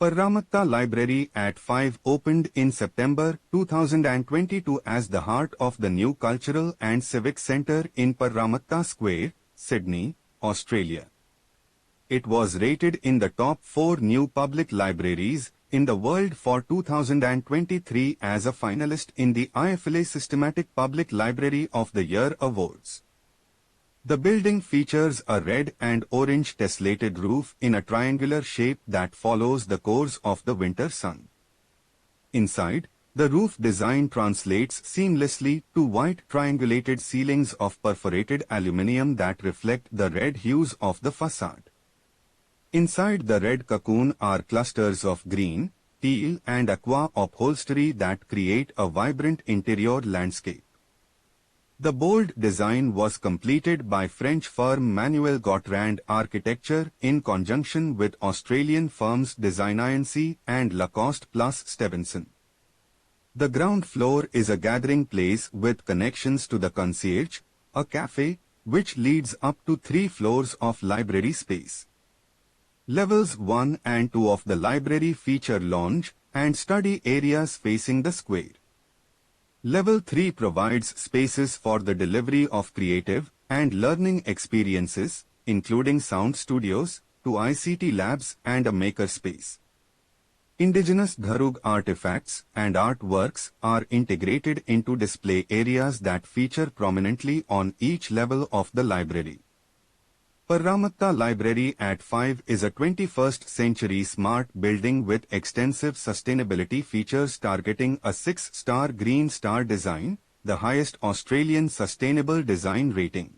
Parramatta Library at PHIVE opened in September 2022 as the heart of the new Cultural and Civic Centre in Parramatta Square, Sydney, Australia. It was rated in the top 4 new public libraries in the world for 2023 as a finalist in the IFLA Systematic Public Library of the Year Awards. The building features a red and orange tessellated roof in a triangular shape that follows the course of the winter sun. Inside, the roof design translates seamlessly to white triangulated ceilings of perforated aluminium that reflect the red hues of the façade. Inside the red cocoon are clusters of green, teal and aqua upholstery that create a vibrant interior landscape. The bold design was completed by French firm Manuelle Gautrand Architecture in conjunction with Australian firms DesignInc and Lacoste Stevenson. The ground floor is a gathering place with connections to the concierge, a cafe, which leads up to 3 floors of library space. Levels 1 and 2 of the library feature lounge and study areas facing the square. Level 3 provides spaces for the delivery of creative and learning experiences, including sound studios, 2 ICT labs and a maker space. Indigenous Dharug artifacts and artworks are integrated into display areas that feature prominently on each level of the library. Parramatta Library at PHIVE is a 21st century smart building with extensive sustainability features targeting a 6-star Green Star design, the highest Australian sustainable design rating.